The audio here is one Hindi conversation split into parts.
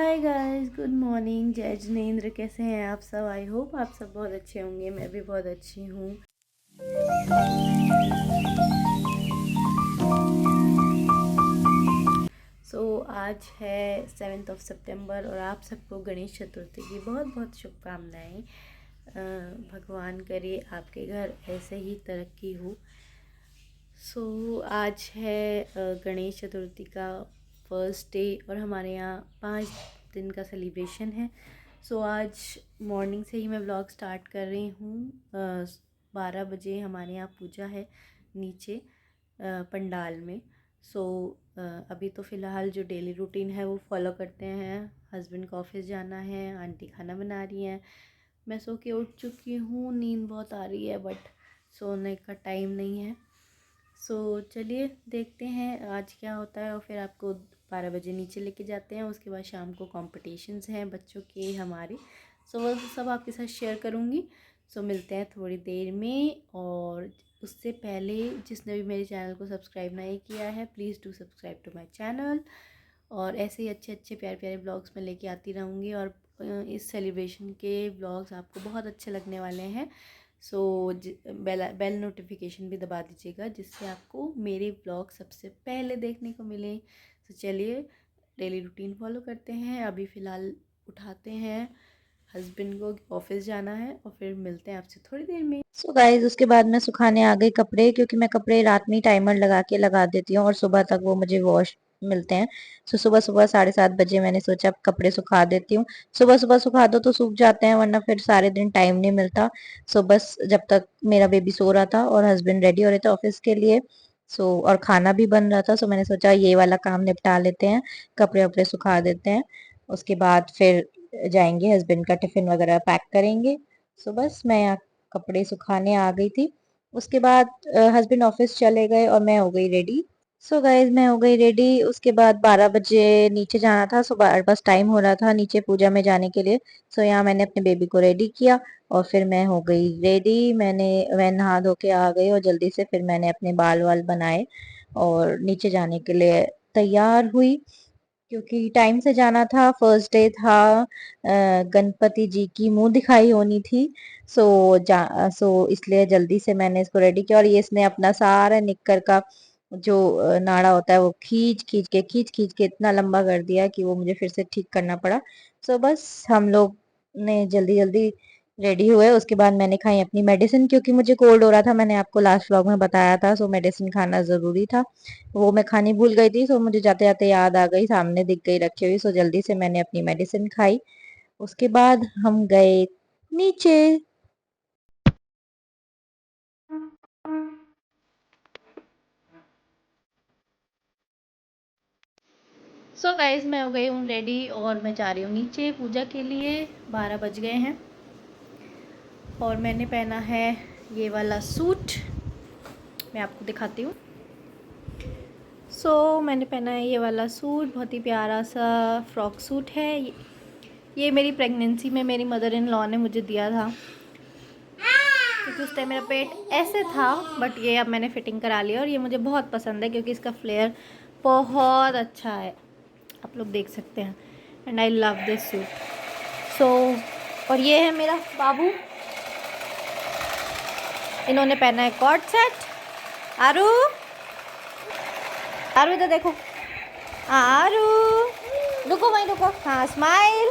Hi guys, good morning. जय जिनेंद्र। कैसे हैं आप सब? आई होप आप सब बहुत अच्छे होंगे। मैं भी बहुत अच्छी हूँ। आज है 7 सितंबर और आप सबको गणेश चतुर्थी की बहुत बहुत शुभकामनाएं। भगवान करे आपके घर ऐसे ही तरक्की हो। आज है गणेश चतुर्थी का फर्स्ट डे और हमारे यहाँ 5 दिन का सेलिब्रेशन है। आज मॉर्निंग से ही मैं व्लॉग स्टार्ट कर रही हूँ। 12 बजे हमारे यहाँ पूजा है नीचे पंडाल में। अभी तो फ़िलहाल जो डेली रूटीन है वो फॉलो करते हैं। हस्बैंड को ऑफिस जाना है, आंटी खाना बना रही हैं, मैं सो के उठ चुकी हूँ। नींद बहुत आ रही है बट सोने का टाइम नहीं है। चलिए देखते हैं आज क्या होता है और फिर आपको 12 बजे नीचे लेके जाते हैं। उसके बाद शाम को कॉम्पिटिशन्स हैं बच्चों के हमारे। वो सब आपके साथ शेयर करूँगी। मिलते हैं थोड़ी देर में। और उससे पहले जिसने भी मेरे चैनल को सब्सक्राइब नहीं किया है, please do subscribe to my channel. और ऐसे ही अच्छे अच्छे प्यारे प्यारे ब्लॉग्स मैं लेके आती रहूँगी। और इस सेलिब्रेशन के ब्लॉग्स आपको बहुत अच्छे लगने वाले हैं। बेल नोटिफिकेशन भी दबा दीजिएगा जिससे आपको मेरे ब्लॉग सबसे पहले देखने को मिले। चलिए डेली रूटीन फॉलो करते हैं। अभी फ़िलहाल उठाते हैं हस्बैंड को, ऑफिस जाना है और फिर मिलते हैं आपसे थोड़ी देर में। गाइज उसके बाद मैं सुखाने आ गई कपड़े, क्योंकि मैं कपड़े रात में टाइमर लगा देती हूँ और सुबह तक वो मुझे वॉश मिलते हैं। सुबह सुबह 7:30 बजे मैंने सोचा अब कपड़े सुखा देती हूँ। सुबह सुबह सुखा दो तो सूख जाते हैं, वरना फिर सारे दिन टाइम नहीं मिलता। बस जब तक मेरा बेबी सो रहा था और हस्बैंड रेडी हो रहे थे ऑफिस के लिए, और खाना भी बन रहा था, मैंने सोचा ये वाला काम निपटा लेते हैं, कपड़े वपड़े सुखा देते हैं। उसके बाद फिर जाएंगे, हस्बैंड का टिफिन वगैरह पैक करेंगे। बस मैं यहाँ कपड़े सुखाने आ गई थी। उसके बाद हस्बैंड ऑफिस चले गए और मैं हो गई रेडी। गाइज मैं हो गई रेडी। उसके बाद 12 बजे नीचे जाना था। बस टाइम हो रहा था नीचे पूजा में जाने के लिए। यहाँ मैंने अपने बेबी को रेडी किया और फिर मैं हो गई रेडी। मैं नहा धो के आ गई और जल्दी से फिर मैंने अपने बाल वाल बनाए और नीचे जाने के लिए तैयार हुई, क्योंकि टाइम से जाना था। फर्स्ट डे था, गणपति जी की मुंह दिखाई होनी थी। इसलिए जल्दी से मैंने इसको रेडी किया। और ये इसने अपना सारा निक्कर का जो नाड़ा होता है वो खींच खींच के इतना लंबा कर दिया कि वो मुझे फिर से ठीक करना पड़ा। बस हम लोग ने जल्दी जल्दी रेडी हुए। उसके बाद मैंने खाई अपनी मेडिसिन, क्योंकि मुझे कोल्ड हो रहा था। मैंने आपको लास्ट व्लॉग में बताया था, मेडिसिन खाना जरूरी था। वो मैं खानी भूल गई थी, मुझे जाते जाते याद आ गई, सामने दिख गई रखी हुई। जल्दी से मैंने अपनी मेडिसिन खाई। उसके बाद हम गए नीचे। गाइज मैं हो गई हूँ रेडी और मैं जा रही हूँ नीचे पूजा के लिए। 12 बज गए हैं और मैंने पहना है ये वाला सूट। मैं आपको दिखाती हूँ। मैंने पहना है ये वाला सूट, बहुत ही प्यारा सा फ्रॉक सूट है। ये मेरी प्रेगनेंसी में मेरी मदर इन लॉ ने मुझे दिया था, क्योंकि उस टाइम मेरा पेट ऐसे था। बट ये अब मैंने फिटिंग करा लिया और ये मुझे बहुत पसंद है क्योंकि इसका फ्लेयर बहुत अच्छा है, आप लोग देख सकते हैं। And I love this suit. और ये है मेरा बाबू, इन्होंने पहना है कॉर्ड सेट। आरू आरू इधर देखो। आरू रुको, वहीं रुको। हाँ स्माइल।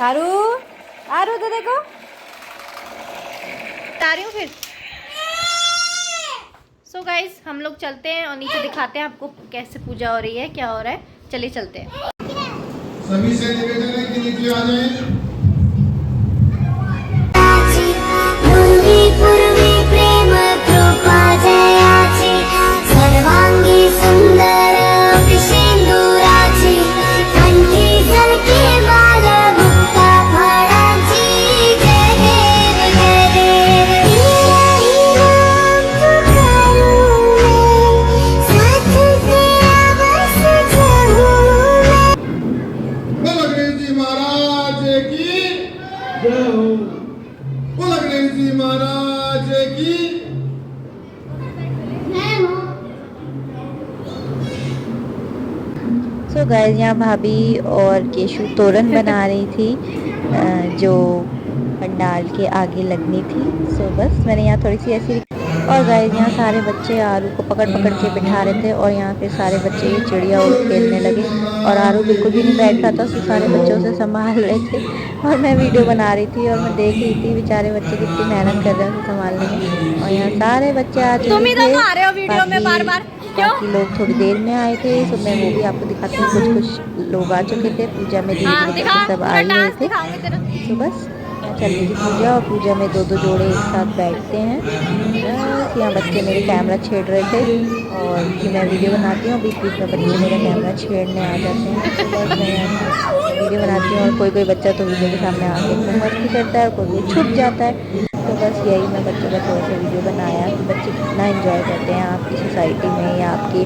आरू आरू इधर देखो, बता रही हूँ फिर। गाइस हम लोग चलते हैं और नीचे दिखाते हैं आपको कैसे पूजा हो रही है, क्या हो रहा है। चलिए चलते हैं। सभी से निवेदन है कि नीचे आ जाएं। सो गाइस यहाँ भाभी और केशु तोरण बना रही थी जो पंडाल के आगे लगनी थी। सो बस मैंने यहाँ थोड़ी सी ऐसी और गाइस यहाँ सारे बच्चे आरू को पकड़ पकड़ के बिठा रहे थे और यहाँ फिर सारे बच्चे ये चिड़िया उड़ खेलने लगे और आरू बिल्कुल भी नहीं बैठ रहा था। सो सारे बच्चों से संभाल रहे थे और मैं वीडियो बना रही थी और मैं देख रही थी बेचारे बच्चे कितनी मेहनत कर रहे हैं उसे संभालने में। और यहाँ सारे बच्चे आ तुम चुके ही थे, दोनों आ रहे हो वीडियो में बार बार, क्यों? बाकी लोग थोड़ी देर में आए थे। सो मैं वो भी आपको दिखाती हूँ। कुछ कुछ लोग आ चुके थे पूजा में, धीरे हाँ धीरे दिखा, करके सब आ पूरा ही रहे डांस थे। दिखाऊंगी तेरा। तो बस यहाँ चल रही थी पूजा और पूजा में दो दो जोड़े एक साथ बैठते हैं। बस यहाँ बच्चे मेरे कैमरा छेड़ रहे थे और कि मैं वीडियो बनाती हूँ, बीच बीच में बच्चे मेरा कैमरा छेड़ने आ जाते हैं। तो बस मैं यहाँ वीडियो बनाती हूँ और कोई कोई बच्चा तो वीडियो के सामने आके खूब मस्ती करता है और कोई कोई छुप जाता है। तो बस यही मैं बच्चों का थोड़ा सा वीडियो बनाया कि बच्चे कितना एंजॉय करते हैं। आपकी सोसाइटी में या आपके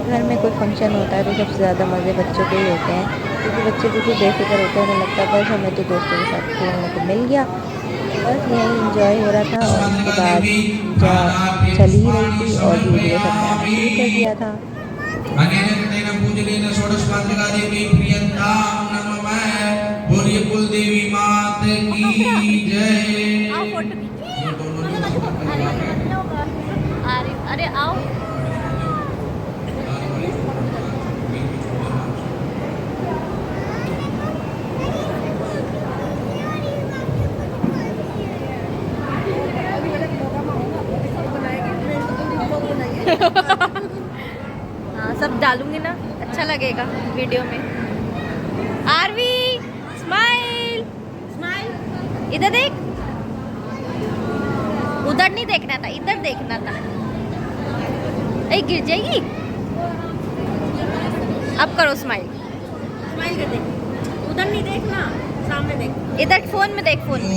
घर में कोई फंक्शन होता है तो सबसे ज़्यादा मज़े बच्चों के ही होते हैं, क्योंकि बच्चे बिल्कुल बेफिक्र होते हैं। उन्हें लगता है बस हमें तो दोस्तों के साथ खेलने को मिल गया। बस यही इंजॉय हो रहा था और उसके बाद पूजा चल ही रही थी और धीरे धीरे सबने आना शुरू कर दिया था। अनेन कृतेन पूजनेन षोडशपात्रिका देवी प्रियंतां नमः। बोलिए कुल देवी मात की जय। आओ फोटो अरे आओ। हाँ सब डालूंगी ना, अच्छा लगेगा वीडियो में। आरवी स्माइल स्माइल, इधर देख, उधर नहीं देखना था, इधर देखना था। ए गिर जाएगी। अब करो स्माइल, स्माइल कर दे, उधर नहीं देखना, सामने देख, इधर फोन में देख, फोन में।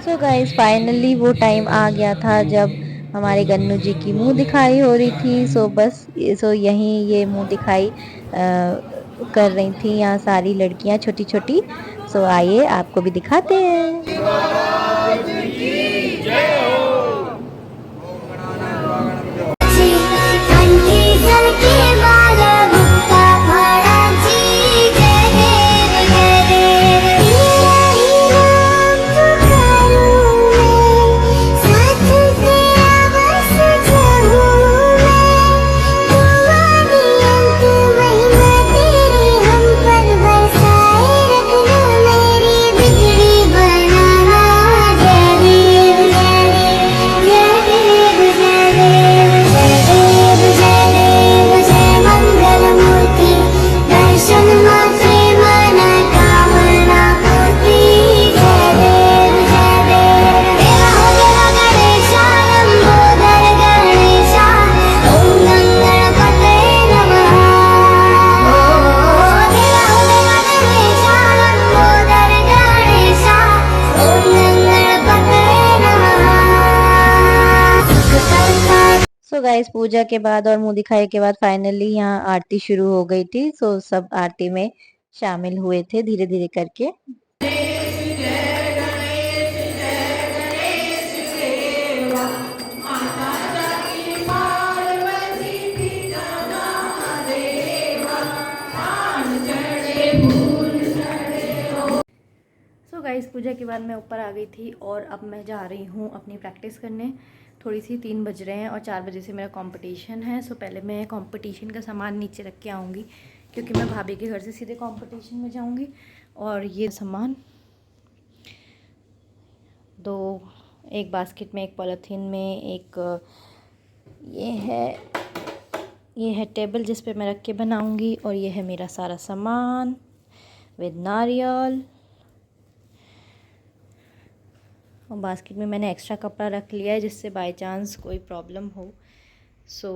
सो गाइस फाइनली वो टाइम आ गया था जब हमारे गन्नू जी की मुंह दिखाई हो रही थी। सो बस यहीं ये मुंह दिखाई कर रही थी यहाँ सारी लड़कियां छोटी छोटी। सो आइए आपको भी दिखाते हैं। सो गाइस पूजा के बाद और मुंह दिखाई के बाद फाइनली यहाँ आरती शुरू हो गई थी। सो सब आरती में शामिल हुए थे धीरे धीरे करके। सो गाइस पूजा के बाद मैं ऊपर आ गई थी और अब मैं जा रही हूँ अपनी प्रैक्टिस करने। थोड़ी सी 3 बज रहे हैं और 4 बजे से मेरा कंपटीशन है। सो पहले मैं कंपटीशन का सामान नीचे रख के आऊँगी, क्योंकि मैं भाभी के घर से सीधे कंपटीशन में जाऊँगी। और ये सामान एक बास्केट में, एक पॉलीथीन में, एक ये है टेबल जिस पे मैं रख के बनाऊँगी। और ये है मेरा सारा सामान विद नारियल। और बास्केट में मैंने एक्स्ट्रा कपड़ा रख लिया है जिससे बाय चांस कोई प्रॉब्लम हो। सो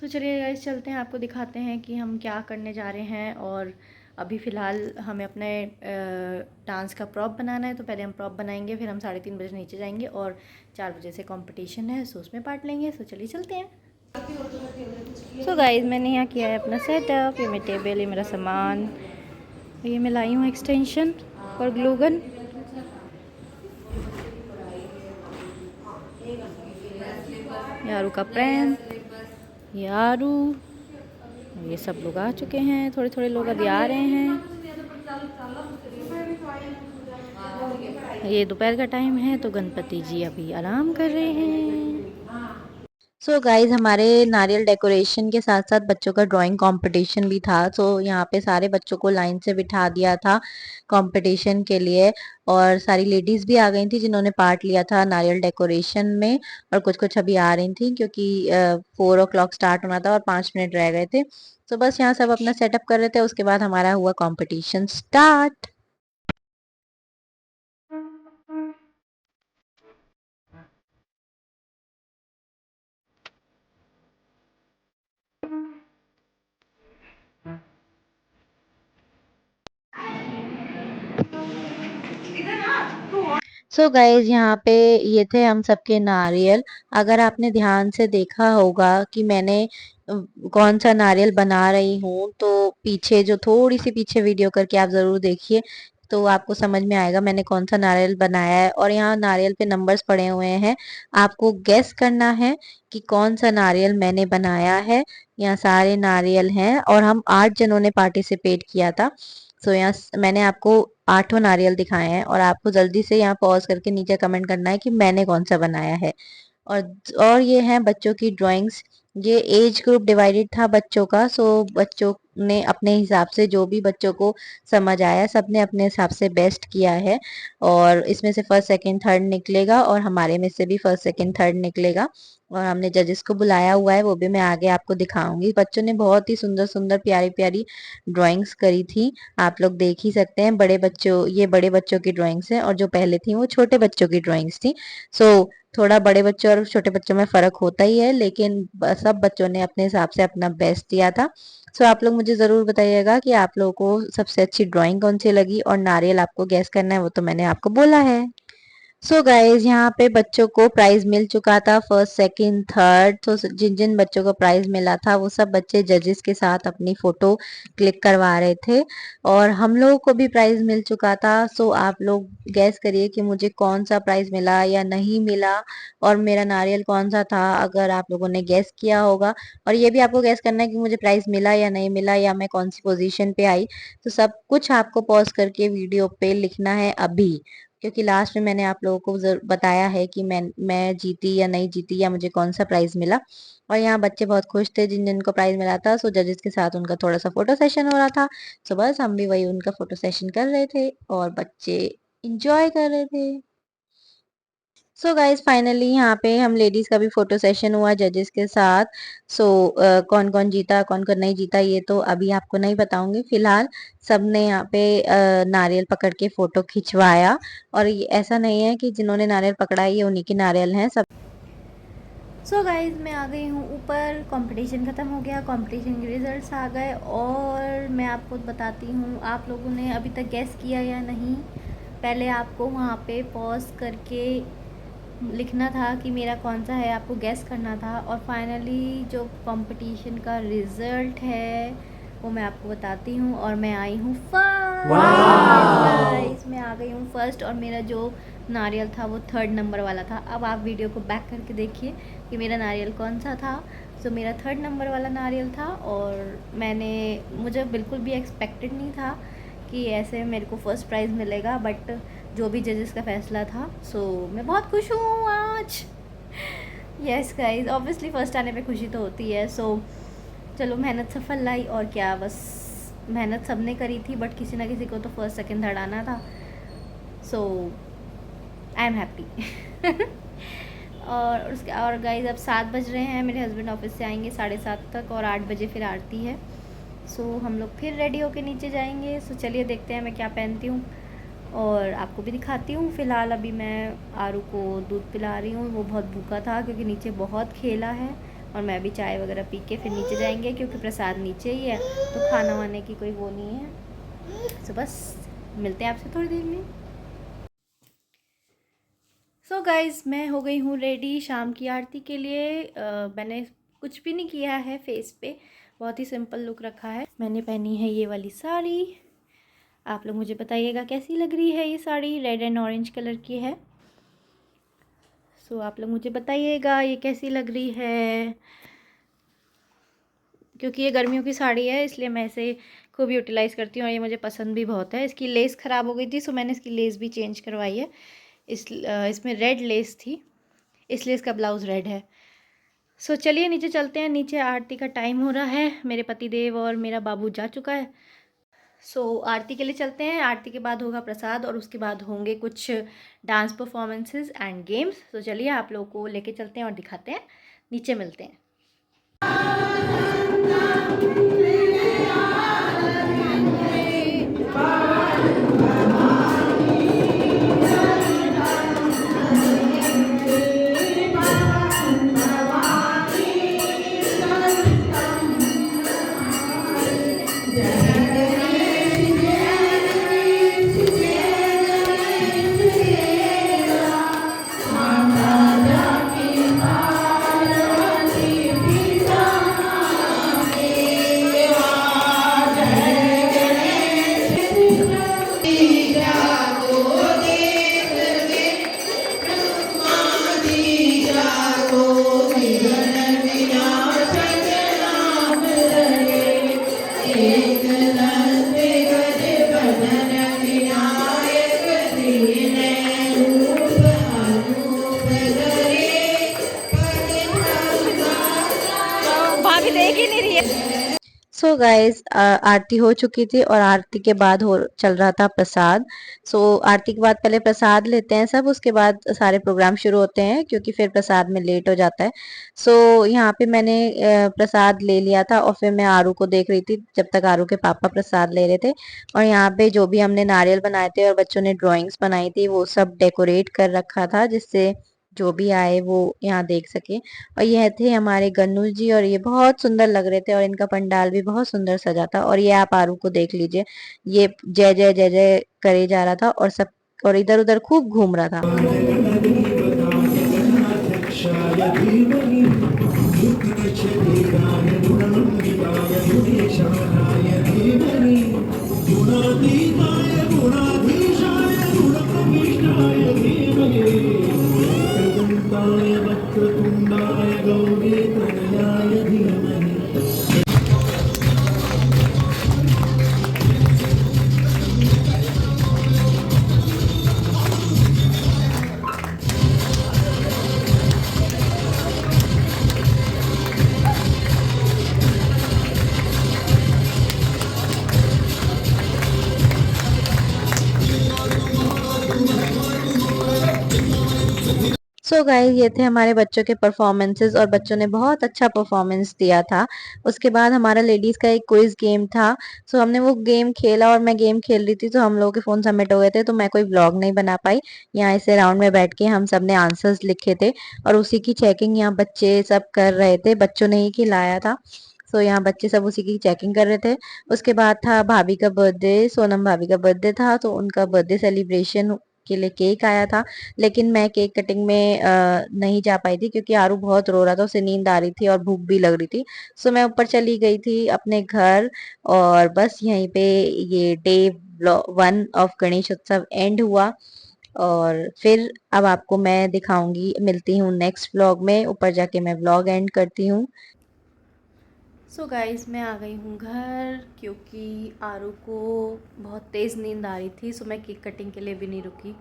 चलिए गाइस चलते हैं, आपको दिखाते हैं कि हम क्या करने जा रहे हैं। और अभी फ़िलहाल हमें अपने डांस का प्रॉप बनाना है, तो पहले हम प्रॉप बनाएंगे, फिर हम 3:30 बजे नीचे जाएंगे और 4 बजे से कंपटीशन है। सो उसमें पार्ट लेंगे। सो चलिए चलते हैं। सो गाइस मैंने यहाँ किया है अपना सेटअप। ये मेरा टेबल, ये मेरा सामान, ये मैं लाई हूँ एक्सटेंशन और ग्लू गन। यारू का पेन, ये आरू, ये सब लोग आ चुके हैं, थोड़े थोड़े लोग अभी आ रहे हैं। ये दोपहर का टाइम है तो गणपति जी अभी आराम कर रहे हैं। सो गाइज हमारे नारियल डेकोरेशन के साथ साथ बच्चों का ड्राइंग कंपटीशन भी था। सो यहाँ पे सारे बच्चों को लाइन से बिठा दिया था कंपटीशन के लिए, और सारी लेडीज भी आ गई थी जिन्होंने पार्ट लिया था नारियल डेकोरेशन में, और कुछ कुछ अभी आ रही थी क्योंकि 4 o'clock स्टार्ट होना था और 5 मिनट रह गए थे। तो बस यहाँ सब अपना सेटअप कर रहे थे, उसके बाद हमारा हुआ कॉम्पिटिशन स्टार्ट। सो गाइज यहाँ पे ये थे हम सबके नारियल। अगर आपने ध्यान से देखा होगा कि मैंने कौन सा नारियल बना रही हूँ, तो पीछे जो थोड़ी सी पीछे वीडियो करके आप जरूर देखिए, तो आपको समझ में आएगा मैंने कौन सा नारियल बनाया है। और यहाँ नारियल पे नंबर्स पड़े हुए हैं, आपको गेस करना है कि कौन सा नारियल मैंने बनाया है। यहाँ सारे नारियल हैं और हम 8 जनों ने पार्टिसिपेट किया था। सो यहाँ मैंने आपको 8 नारियल दिखाए हैं, और आपको जल्दी से यहाँ पॉज करके नीचे कमेंट करना है कि मैंने कौन सा बनाया है। और ये हैं बच्चों की ड्राइंग्स। ये एज ग्रुप डिवाइडेड था बच्चों का, सो बच्चों ने अपने हिसाब से जो भी बच्चों को समझ आया सबने अपने हिसाब से बेस्ट किया है। और इसमें से फर्स्ट सेकंड थर्ड निकलेगा, और हमारे में से भी फर्स्ट सेकंड थर्ड निकलेगा। और हमने जजेस को बुलाया हुआ है, वो भी मैं आगे आपको दिखाऊंगी। बच्चों ने बहुत ही सुंदर सुंदर प्यारी प्यारी ड्राइंग्स करी थी, आप लोग देख ही सकते हैं। ये बड़े बच्चों की ड्राइंग्स हैं, और जो पहले थी वो छोटे बच्चों की ड्राइंग्स थी। सो थोड़ा बड़े बच्चों और छोटे बच्चों में फर्क होता ही है, लेकिन सब बच्चों ने अपने हिसाब से अपना बेस्ट दिया था। सो आप लोग मुझे जरूर बताइएगा कि आप लोगों को सबसे अच्छी ड्राइंग कौन सी लगी, और नारियल आपको गैस करना है वो तो मैंने आपको बोला है। सो गाइज यहाँ पे बच्चों को प्राइज मिल चुका था, फर्स्ट सेकंड थर्ड। तो जिन जिन बच्चों को प्राइज मिला था वो सब बच्चे जजेस के साथ अपनी फोटो क्लिक करवा रहे थे, और हम लोगों को भी प्राइज मिल चुका था। सो आप लोग गैस करिए कि मुझे कौन सा प्राइज मिला या नहीं मिला, और मेरा नारियल कौन सा था, अगर आप लोगों ने गैस किया होगा। और ये भी आपको गैस करना है कि मुझे प्राइज मिला या नहीं मिला, या मैं कौन सी पोजीशन पे आई। तो सब कुछ आपको पॉज करके वीडियो पे लिखना है अभी, क्योंकि लास्ट में मैंने आप लोगों को बताया है कि मैं जीती या नहीं जीती, या मुझे कौन सा प्राइज मिला। और यहाँ बच्चे बहुत खुश थे जिन जिनको प्राइज मिला था। सो जजेस के साथ उनका थोड़ा सा फोटो सेशन हो रहा था। सो बस हम भी वही उनका फोटो सेशन कर रहे थे, और बच्चे इंजॉय कर रहे थे। सो गाइज फाइनली यहाँ पे हम लेडीज का भी फोटो सेशन हुआ जजेस के साथ। सो कौन कौन जीता कौन कौन नहीं जीता ये तो अभी आपको नहीं बताऊंगी। फिलहाल सबने यहाँ पे नारियल पकड़ के फोटो खिंचवाया, और ये ऐसा नहीं है कि जिन्होंने नारियल पकड़ा है ये उन्हीं के नारियल हैं सब। सो गाइज मैं आ गई हूँ ऊपर, कंपटीशन ख़त्म हो गया, कंपटीशन के रिजल्ट्स आ गए, और मैं आपको बताती हूँ आप लोगों ने अभी तक गैस किया या नहीं। पहले आपको वहाँ पे पॉज करके लिखना था कि मेरा कौन सा है, आपको गैस करना था। और फाइनली जो कंपटीशन का रिज़ल्ट है वो मैं आपको बताती हूँ। और मैं आई हूँ फर्स्ट गाइस, मैं आ गई हूँ फर्स्ट, और मेरा जो नारियल था वो 3rd नंबर वाला था। अब आप वीडियो को बैक करके देखिए कि मेरा नारियल कौन सा था। सो मेरा 3rd नंबर वाला नारियल था, और मुझे बिल्कुल भी एक्सपेक्टेड नहीं था कि ऐसे मेरे को फर्स्ट प्राइज़ मिलेगा, बट जो भी जजेस का फैसला था। सो मैं बहुत खुश हूँ आज। यस गाइस, ऑब्वियसली फर्स्ट आने पे खुशी तो होती है। सो चलो, मेहनत सफल लाई, और क्या, बस मेहनत सबने करी थी, बट किसी ना किसी को तो फर्स्ट सेकंड थर्ड आना था। सो आई एम हैप्पी। और गाइस अब 7 बज रहे हैं, मेरे हस्बैंड ऑफिस से आएंगे 7:30 तक, और 8 बजे फिर आरती है। सो हम लोग फिर रेडी होके नीचे जाएंगे। सो चलिए देखते हैं मैं क्या पहनती हूँ, और आपको भी दिखाती हूँ। फ़िलहाल अभी मैं आरू को दूध पिला रही हूँ, वो बहुत भूखा था क्योंकि नीचे बहुत खेला है। और मैं भी चाय वगैरह पी के फिर नीचे जाएंगे, क्योंकि प्रसाद नीचे ही है, तो खाना वाने की कोई वो नहीं है। सो बस मिलते हैं आपसे थोड़ी देर में। सो गाइज़ मैं हो गई हूँ रेडी शाम की आरती के लिए। मैंने कुछ भी नहीं किया है फेस पे, बहुत ही सिंपल लुक रखा है। मैंने पहनी है ये वाली साड़ी। आप लोग मुझे बताइएगा कैसी लग रही है ये sari, red and orange colour की है। सो आप लोग मुझे बताइएगा ये कैसी लग रही है। क्योंकि ये गर्मियों की साड़ी है इसलिए मैं इसे खूब यूटिलाइज़ करती हूँ और ये मुझे पसंद भी बहुत है। इसकी लेस ख़राब हो गई थी, सो मैंने इसकी लेस भी चेंज करवाई है। इसमें रेड लेस थी, इसलिए इसका ब्लाउज़ रेड है। सो चलिए नीचे चलते हैं। नीचे आरती का टाइम हो रहा है, मेरे पतिदेव और मेरा बाबू जा चुका है। सो आरती के लिए चलते हैं। आरती के बाद होगा प्रसाद और उसके बाद होंगे कुछ डांस परफॉर्मेंसेस एंड गेम्स। तो चलिए आप लोगों को लेके चलते हैं और दिखाते हैं। नीचे मिलते हैं। भाभी देख ही नहीं रही है। सो गाइज आरती हो चुकी थी और आरती के बाद हो चल रहा था प्रसाद। सो आरती के बाद पहले प्रसाद लेते हैं सब, उसके बाद सारे प्रोग्राम शुरू होते हैं क्योंकि फिर प्रसाद में लेट हो जाता है। सो यहाँ पे मैंने प्रसाद ले लिया था और फिर मैं आरू को देख रही थी जब तक आरू के पापा प्रसाद ले रहे थे। और यहाँ पे जो भी हमने नारियल बनाए थे और बच्चों ने ड्राइंग्स बनाई थी वो सब डेकोरेट कर रखा था, जिससे जो भी आए वो यहाँ देख सके। और यह थे हमारे गन्नू जी और ये बहुत सुंदर लग रहे थे और इनका पंडाल भी बहुत सुंदर सजा था। और ये आप आरू को देख लीजिए, ये जय जय जय जय करे जा रहा था और सब और इधर उधर खूब घूम रहा था। सो गाइस ये थे हमारे बच्चों के परफॉर्मेंसेस और बच्चों ने बहुत अच्छा परफॉर्मेंस दिया था। उसके बाद हमारा लेडीज का एक क्विज गेम था। सो हमने वो गेम खेला और मैं गेम खेल रही थी तो हम लोगों के फोन सबमिट हो गए थे, तो मैं कोई व्लॉग नहीं बना पाई। यहाँ इसे राउंड में बैठ के हम सब ने आंसर्स लिखे थे और उसी की चेकिंग यहाँ बच्चे सब कर रहे थे। बच्चों ने ही खिलाया था, सो यहाँ बच्चे सब उसी की चेकिंग कर रहे थे। उसके बाद था भाभी का बर्थडे, सोनम भाभी का बर्थडे था, तो उनका बर्थडे सेलिब्रेशन के लिए केक आया था। लेकिन मैं केक कटिंग में नहीं जा पाई थी क्योंकि आरू बहुत रो रहा था, उसे नींद आ रही थी और भूख भी लग रही थी। सो मैं ऊपर चली गई थी अपने घर और बस यहीं पे ये डे 1 ऑफ गणेश उत्सव एंड हुआ। और फिर अब आपको मैं दिखाऊंगी, मिलती हूँ नेक्स्ट व्लॉग में। ऊपर जाके मैं व्लॉग एंड करती हूँ। सो गाइस मैं आ गई हूँ घर क्योंकि आरू को बहुत तेज़ नींद आ रही थी। सो मैं केक कटिंग के लिए भी नहीं रुकी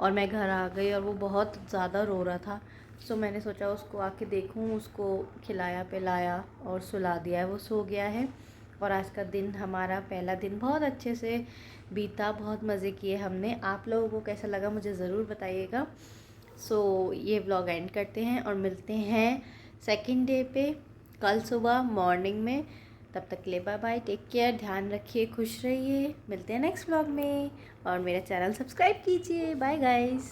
और मैं घर आ गई और वो बहुत ज़्यादा रो रहा था। सो मैंने सोचा उसको आके देखूँ, उसको खिलाया पिलाया और सुला दिया है, वो सो गया है। और आज का दिन हमारा पहला दिन बहुत अच्छे से बीता, बहुत मज़े किए हमने। आप लोगों को कैसा लगा मुझे ज़रूर बताइएगा। सो ये व्लॉग एंड करते हैं और मिलते हैं सेकंड डे पे कल सुबह मॉर्निंग में। तब तक के लिए बाय बाय, टेक केयर, ध्यान रखिए, खुश रहिए। मिलते हैं नेक्स्ट व्लॉग में और मेरा चैनल सब्सक्राइब कीजिए। Bye guys.